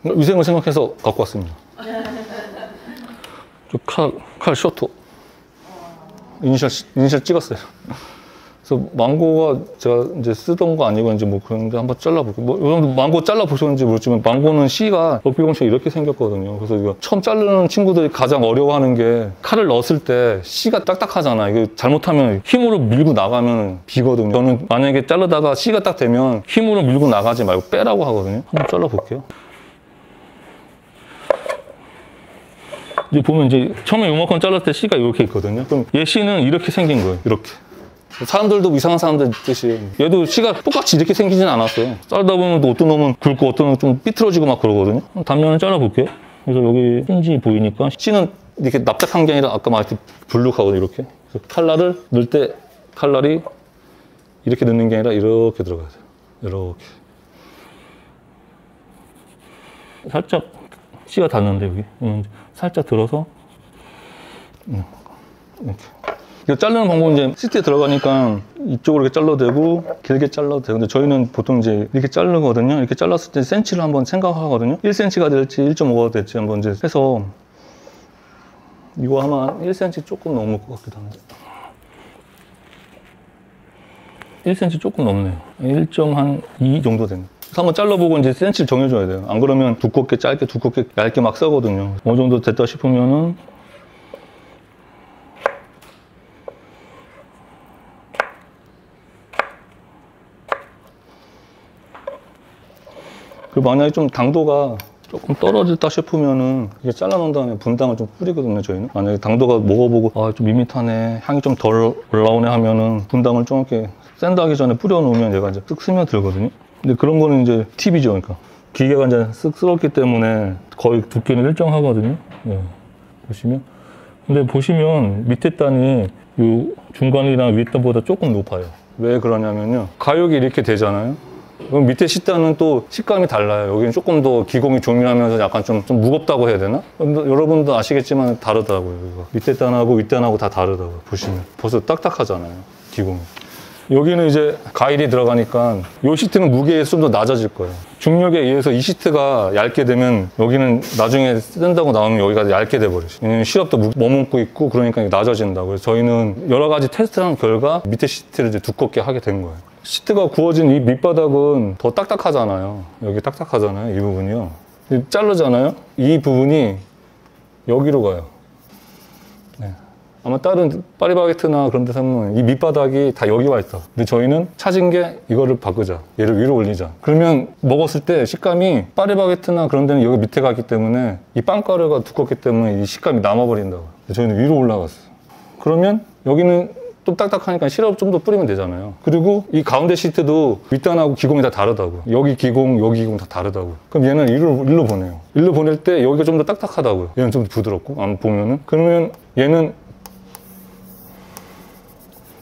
위생을 생각해서 갖고 왔습니다. 칼 쇼트 이니셜 찍었어요. 그래서 망고가 제가 이제 쓰던 거 아니고 이제 뭐 그런데 한번 잘라볼게요. 뭐 여러분들 망고 잘라보셨는지 모르지만 망고는 씨가 럭비공처럼 이렇게 생겼거든요. 그래서 이거 처음 자르는 친구들이 가장 어려워하는 게 칼을 넣었을 때 씨가 딱딱하잖아. 이거 잘못하면 힘으로 밀고 나가면 비거든요. 저는 만약에 자르다가 씨가 딱 되면 힘으로 밀고 나가지 말고 빼라고 하거든요. 한번 잘라볼게요. 이제 보면 이제 처음에 요만큼 잘랐을 때 씨가 이렇게 있거든요. 그럼 얘 씨는 이렇게 생긴 거예요. 이렇게. 사람들도 이상한 사람들 있듯이 얘도 씨가 똑같이 이렇게 생기진 않았어요. 자르다 보면 또 어떤 놈은 굵고 어떤 놈은 좀 삐뚤어지고 막 그러거든요. 단면을 잘라볼게요. 그래서 여기 힌지 보이니까 씨는 이렇게 납작한 게 아니라 아까 말했듯이 불룩하거든요. 이렇게. 그래서 칼날을 넣을 때 칼날이 이렇게 넣는 게 아니라 이렇게 들어가야 돼요. 이렇게. 살짝 씨가 닿는데 여기 살짝 들어서 이렇게. 이거 자르는 방법은 이제 시트에 들어가니까 이쪽으로 이렇게 잘라도 되고 길게 잘라도 되고 근데 저희는 보통 이제 이렇게 자르거든요. 이렇게 잘랐을 때 센치를 한번 생각하거든요. 1cm가 될지 1.5가 될지 한번 이제 해서 이거 아마 1cm 조금 넘을 것 같기도 한데 1cm 조금 넘네요. 1.2 정도 됩니다. 그래서 한번 잘라보고 이제 센치를 정해줘야 돼요. 안 그러면 두껍게 짧게 두껍게 얇게 막 싸거든요. 어느 정도 됐다 싶으면은 그리고 만약에 좀 당도가 조금 떨어졌다 싶으면은 이게 잘라놓은 다음에 분당을 좀 뿌리거든요, 저희는. 만약에 당도가 먹어보고 아, 좀 밋밋하네, 향이 좀 덜 올라오네 하면은 분당을 좀 이렇게 샌드하기 전에 뿌려놓으면 얘가 이제 쓱 스며들거든요. 근데 그런 거는 이제 팁이죠, 그러니까. 기계가 이제 쓱스럽기 때문에 거의 두께는 일정하거든요. 네. 보시면. 근데 보시면 밑에 단이 이 중간이랑 윗 단보다 조금 높아요. 왜 그러냐면요. 가육이 이렇게 되잖아요. 그럼 밑에 시단은 또 식감이 달라요. 여기는 조금 더 기공이 조밀하면서 약간 좀 무겁다고 해야 되나? 여러분도 아시겠지만 다르다고요. 이거. 밑에 단하고 윗 단하고 다 다르다고요. 보시면. 벌써 딱딱하잖아요. 기공이. 여기는 이제 가일이 들어가니까 이 시트는 무게에 좀 더 낮아질 거예요. 중력에 의해서 이 시트가 얇게 되면 여기는 나중에 샌다고 나오면 여기가 얇게 돼버려요. 왜냐면 시럽도 머금고 있고 그러니까 낮아진다고. 그래서 저희는 여러 가지 테스트한 결과 밑에 시트를 이제 두껍게 하게 된 거예요. 시트가 구워진 이 밑바닥은 더 딱딱하잖아요. 여기 딱딱하잖아요. 이 부분이요. 자르잖아요. 이 부분이 여기로 가요. 네. 아마 다른 파리바게트나 그런 데서 하면 이 밑바닥이 다 여기 와 있어. 근데 저희는 찾은 게 이거를 바꾸자. 얘를 위로 올리자. 그러면 먹었을 때 식감이 파리바게트나 그런 데는 여기 밑에 가기 때문에 이 빵가루가 두껍기 때문에 이 식감이 남아버린다고. 저희는 위로 올라갔어요. 그러면 여기는 좀 딱딱하니까 시럽 좀 더 뿌리면 되잖아요. 그리고 이 가운데 시트도 윗단하고 기공이 다 다르다고요. 여기 기공 다 다르다고요. 그럼 얘는 일로 보내요. 일로 보낼 때 여기가 좀 더 딱딱하다고요. 얘는 좀 더 부드럽고 안 보면은. 그러면 얘는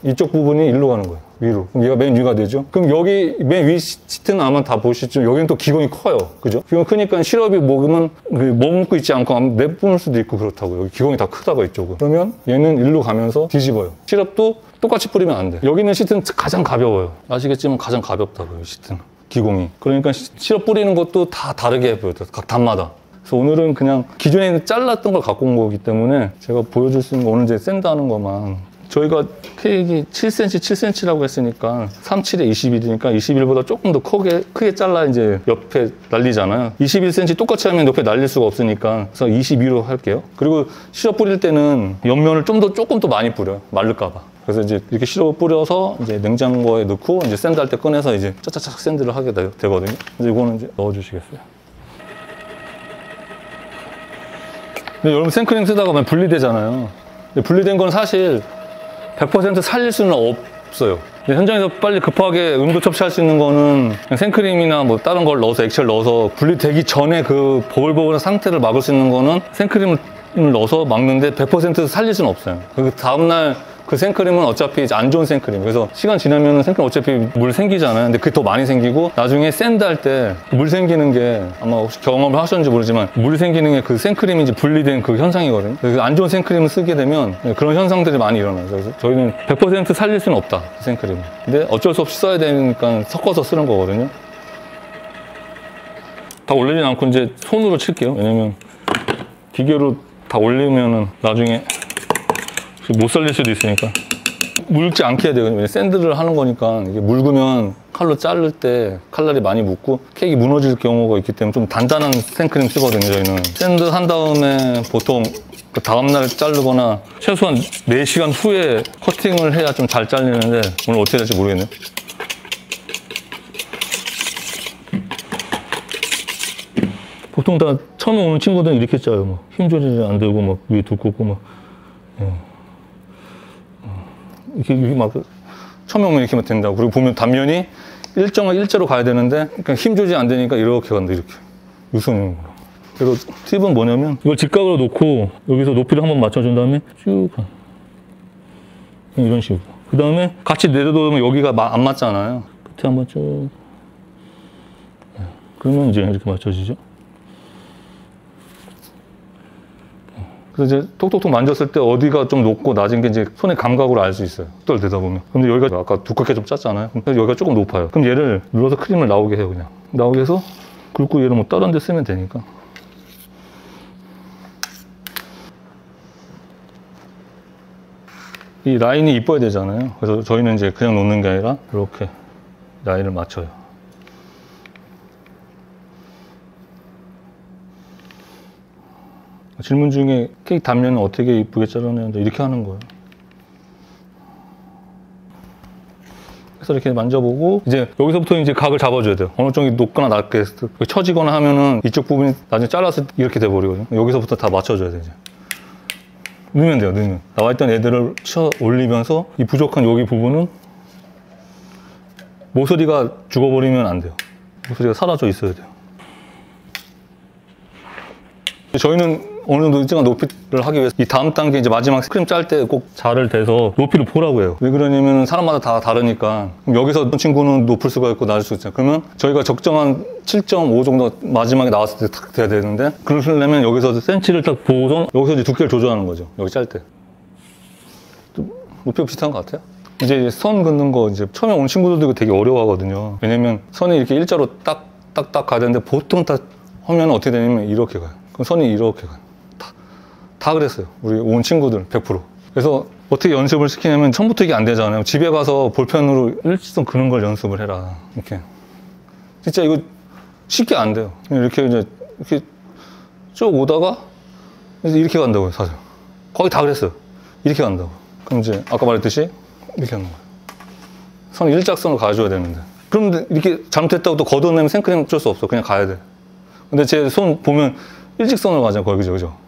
이쪽 부분이 일로 가는 거예요. 위로. 그럼 얘가 맨 위가 되죠. 그럼 여기 맨 위 시트는 아마 다 보시죠. 여기는 또 기공이 커요. 그죠? 기공 크니까 시럽이 먹으면 머금고 있지 않고 내뿜을 수도 있고 그렇다고요. 여기 기공이 다 크다고 이쪽은. 그러면 얘는 일로 가면서 뒤집어요. 시럽도 똑같이 뿌리면 안 돼. 여기 있는 시트는 가장 가벼워요. 아시겠지만 가장 가볍다고요. 이 시트는. 기공이. 그러니까 시럽 뿌리는 것도 다 다르게 보여요. 각 단마다. 그래서 오늘은 그냥 기존에 잘랐던 걸 갖고 온 거기 때문에 제가 보여줄 수 있는 거 오늘 이제 샌드하는 것만. 저희가 케이크 7cm, 7cm라고 했으니까 37에 21이니까 21보다 조금 더 크게 잘라 이제 옆에 날리잖아요. 21cm 똑같이 하면 옆에 날릴 수가 없으니까 그래서 22로 할게요. 그리고 시럽 뿌릴 때는 옆면을 조금 더 많이 뿌려요. 마를까봐. 그래서 이제 이렇게 시럽을 뿌려서 이제 냉장고에 넣고 이제 샌드할 때 꺼내서 이제 차차차 샌드를 하게 되거든요. 이제 이거는 이제 넣어주시겠어요? 근데 여러분 생크림 쓰다가 분리되잖아요. 근데 분리된 건 사실 100% 살릴 수는 없어요. 현장에서 빨리 급하게 응급처치할 수 있는 거는 생크림이나 뭐 다른 걸 넣어서 액체를 넣어서 분리되기 전에 그 보글보글한 상태를 막을 수 있는 거는 생크림을 넣어서 막는데 100% 살릴 수는 없어요. 그 다음날 그 생크림은 어차피 안 좋은 생크림. 그래서 시간 지나면 생크림 어차피 물 생기잖아요. 근데 그게 더 많이 생기고 나중에 샌드 할 때 물 생기는 게 아마 혹시 경험을 하셨는지 모르지만 물 생기는 게 그 생크림이 이제 분리된 그 현상이거든요. 그래서 안 좋은 생크림을 쓰게 되면 그런 현상들이 많이 일어나요. 그래서 저희는 100% 살릴 수는 없다. 그 생크림. 근데 어쩔 수 없이 써야 되니까 섞어서 쓰는 거거든요. 다 올리진 않고 이제 손으로 칠게요. 왜냐면 기계로 다 올리면은 나중에 못 살릴 수도 있으니까. 묽지 않게 해야 되거든요. 샌드를 하는 거니까 이게 묽으면 칼로 자를 때 칼날이 많이 묻고 케이크 무너질 경우가 있기 때문에 좀 단단한 생크림 쓰거든요. 저희는 샌드 한 다음에 보통 그 다음날 자르거나 최소한 4시간 후에 커팅을 해야 좀 잘 잘리는데 오늘 어떻게 될지 모르겠네요. 보통 다 처음에 오는 친구들은 이렇게 짜요. 막 힘 조절이 안 되고 막 위에 두껍고 막 이렇게 막 처음에 오면 이렇게만 된다고. 그리고 보면 단면이 일정한 일자로 가야 되는데 그러니까 힘 조절이 안 되니까 이렇게 간다. 이렇게 유선형으로. 그래서 팁은 뭐냐면 이걸 직각으로 놓고 여기서 높이를 한번 맞춰준 다음에 쭉 이런 식으로. 그 다음에 같이 내려놓으면 여기가 안 맞잖아요. 끝에 한번 쭉. 그러면 이제 이렇게 맞춰지죠. 그래서 이제 톡톡톡 만졌을 때 어디가 좀 높고 낮은 게 이제 손의 감각으로 알 수 있어요. 뚜덜 대다 보면. 근데 여기가 아까 두껍게 좀 짰잖아요. 그래서 여기가 조금 높아요. 그럼 얘를 눌러서 크림을 나오게 해요, 그냥. 나오게 해서 긁고 얘를 뭐 다른 데 쓰면 되니까. 이 라인이 이뻐야 되잖아요. 그래서 저희는 이제 그냥 놓는 게 아니라 이렇게 라인을 맞춰요. 질문 중에 케이크 단면은 어떻게 이쁘게 잘라내는데 이렇게 하는 거예요. 그래서 이렇게 만져보고 이제 여기서부터 이제 각을 잡아줘야 돼요. 어느 정도 높거나 낮게 처지거나 하면은 이쪽 부분이 나중에 잘라서 이렇게 돼버리거든요. 여기서부터 다 맞춰줘야 돼요. 이제. 넣으면 돼요. 넣으면 나와있던 애들을 쳐 올리면서 이 부족한 여기 부분은 모서리가 죽어버리면 안 돼요. 모서리가 사라져 있어야 돼요. 저희는 어느 정도 일정한 높이를 하기 위해서 이 다음 단계 이제 마지막 스크림 짤 때 꼭 자를 대서 높이를 보라고 해요. 왜 그러냐면 사람마다 다 다르니까. 그럼 여기서 어떤 친구는 높을 수가 있고 낮을 수가 있잖아요. 그러면 저희가 적정한 7.5 정도 마지막에 나왔을 때 탁 돼야 되는데 그러려면 여기서 센치를 딱 보고서 여기서 이제 두께를 조절하는 거죠. 여기 짤 때. 높이가 비슷한 것 같아요. 이제 선 긋는 거 이제 처음에 온 친구들도 되게 어려워하거든요. 왜냐면 선이 이렇게 일자로 딱 가야 되는데 보통 다 하면 어떻게 되냐면 이렇게 가요. 그럼 선이 이렇게 가요. 다 그랬어요. 우리 온 친구들 100%. 그래서 어떻게 연습을 시키냐면 처음부터 이게 안 되잖아요. 집에 가서 볼펜으로 일직선 그는 걸 연습을 해라. 이렇게. 진짜 이거 쉽게 안 돼요. 이렇게 이제 이렇게 쭉 오다가 이렇게 간다고요, 사실. 거의 다 그랬어요. 이렇게 간다고. 그럼 이제 아까 말했듯이 이렇게 하는 거예요. 선 일직선으로 가줘야 되는데. 그럼 이렇게 잘못했다고 또 걷어내면 생크림 어쩔 수 없어. 그냥 가야 돼. 근데 제 손 보면 일직선으로 가잖아요, 거의. 그죠?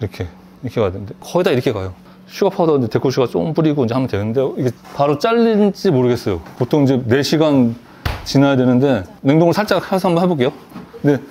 이렇게 가야 되는데 거의 다 이렇게 가요. 슈가 파우더 데코 슈가 좀 뿌리고 이제 하면 되는데 이게 바로 잘리는지 모르겠어요. 보통 이제 4시간 지나야 되는데 냉동을 살짝 해서 한번 해볼게요. 근데